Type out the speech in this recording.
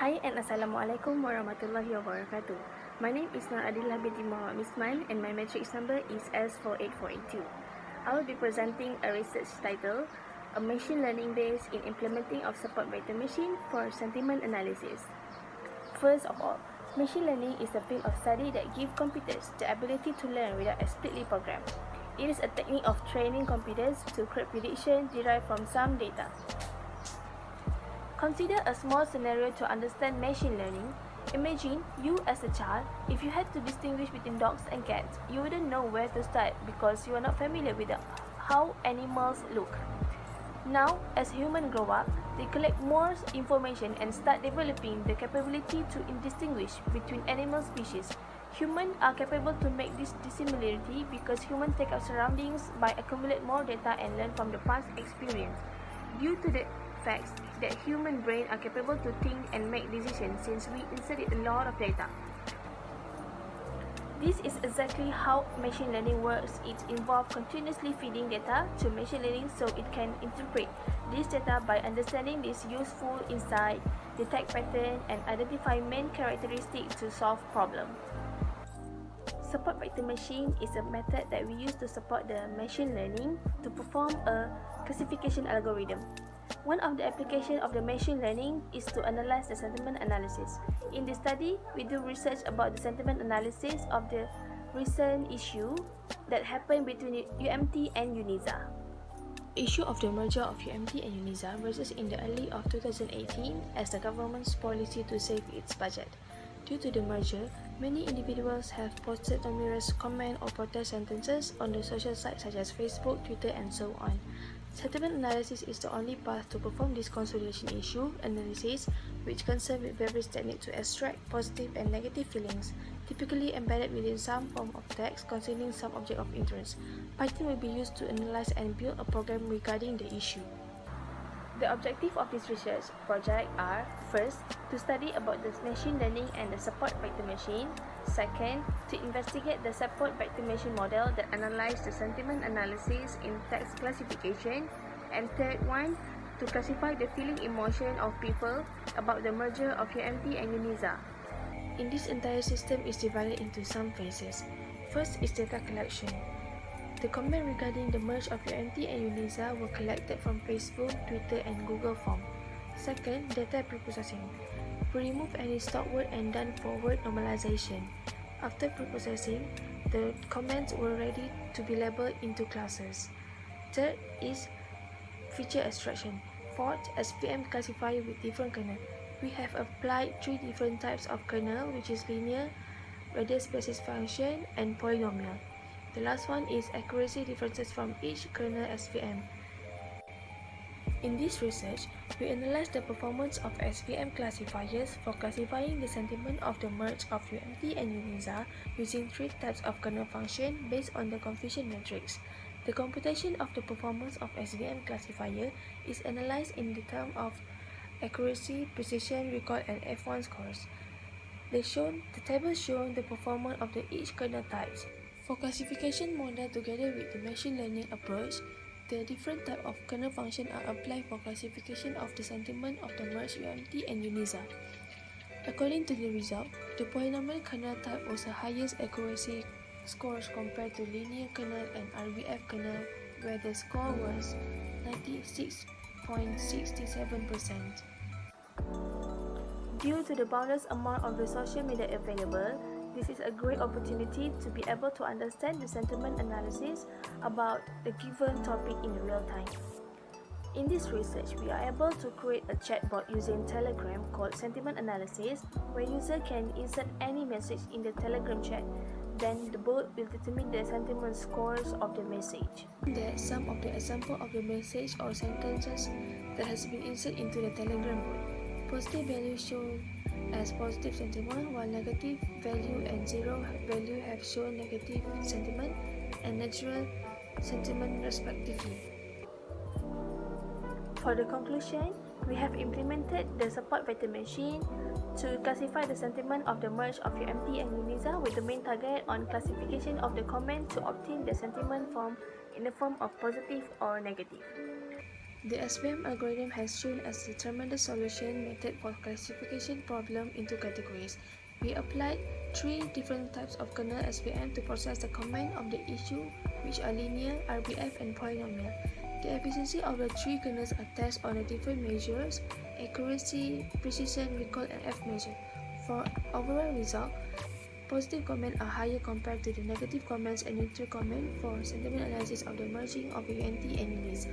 Hi and Assalamualaikum warahmatullahi wabarakatuh. My name is Nur Adillah binti Muhammad Misman and my matrix number is S48482. I will be presenting a research titled A Machine Learning Based in Implementing of Support Vector Machine for Sentiment Analysis. First of all, machine learning is a field of study that gives computers the ability to learn without explicitly programmed. It is a technique of training computers to create predictions derived from some data. Consider a small scenario to understand machine learning. Imagine you as a child, if you had to distinguish between dogs and cats, you wouldn't know where to start because you are not familiar with how animals look. Now, as humans grow up, they collect more information and start developing the capability to distinguish between animal species. Humans are capable to make this dissimilarity because humans take our surroundings by accumulate more data and learn from the past experience. Due to the facts that human brain are capable to think and make decisions since we inserted a lot of data. This is exactly how machine learning works. It involves continuously feeding data to machine learning so it can interpret this data by understanding this useful insight, detect pattern, and identify main characteristics to solve problem. Support vector machine is a method that we use to support the machine learning to perform a classification algorithm. One of the applications of the machine learning is to analyze the sentiment analysis. In this study, we do research about the sentiment analysis of the recent issue that happened between UMT and UNISA. Issue of the merger of UMT and UNISA versus in the early of 2018 as the government's policy to save its budget. Due to the merger, many individuals have posted numerous comment or protest sentences on the social sites such as Facebook, Twitter, and so on. Sentiment analysis is the only path to perform this consolidation issue analysis, which concerns with various techniques to extract positive and negative feelings, typically embedded within some form of text containing some object of interest. Python will be used to analyze and build a program regarding the issue. The objective of this research project are: first, to study about the machine learning and the support vector machine; second, to investigate the support vector machine model that analyze the sentiment analysis in text classification; and third one, to classify the feeling emotion of people about the merger of UMT and UNISA. In this entire system is divided into some phases. First is data collection. The comment regarding the merge of UMT and UNISA were collected from Facebook, Twitter, and Google Form. Second, data preprocessing. We remove any stock word and done forward normalization. After preprocessing, the comments were ready to be labeled into classes. Third is feature extraction. Fourth, SVM classifier with different kernel. We have applied 3 different types of kernel, which is linear, radius basis function, and polynomial. The last one is accuracy differences from each kernel SVM. In this research, we analyzed the performance of SVM classifiers for classifying the sentiment of the merge of UMT and UNISA using 3 types of kernel function based on the confusion matrix. The computation of the performance of SVM classifier is analyzed in the term of accuracy, precision, recall, and F1 scores. The table shows the performance of each kernel types. For classification model together with the machine learning approach, the different type of kernel function are applied for classification of the sentiment of the merged UMT and UNISA. According to the result, the polynomial kernel type was the highest accuracy scores compared to linear kernel and RBF kernel, where the score was 96.67%. Due to the boundless amount of the social media available, this is a great opportunity to be able to understand the sentiment analysis about the given topic in real time. In this research, we are able to create a chatbot using Telegram called Sentiment Analysis, where user can insert any message in the Telegram chat. Then the bot will determine the sentiment scores of the message. There are some of the example of the message or sentences that has been inserted into the Telegram bot. Positive value shown as positive sentiment, while negative value and zero value have shown negative sentiment and neutral sentiment respectively. For the conclusion, we have implemented the support vector machine to classify the sentiment of the merge of UMT and UNISA with the main target on classification of the comment to obtain the sentiment form in the form of positive or negative. The SVM algorithm has shown us a tremendous solution method for classification problem into categories. We applied 3 different types of kernel SVM to process the comment of the issue, which are linear, RBF, and polynomial. The efficiency of the 3 kernels are tested on the different measures: accuracy, precision, recall, and F measure. For overall result, positive comments are higher compared to the negative comments and neutral comment for sentiment analysis of the merging of UNT and ELISA.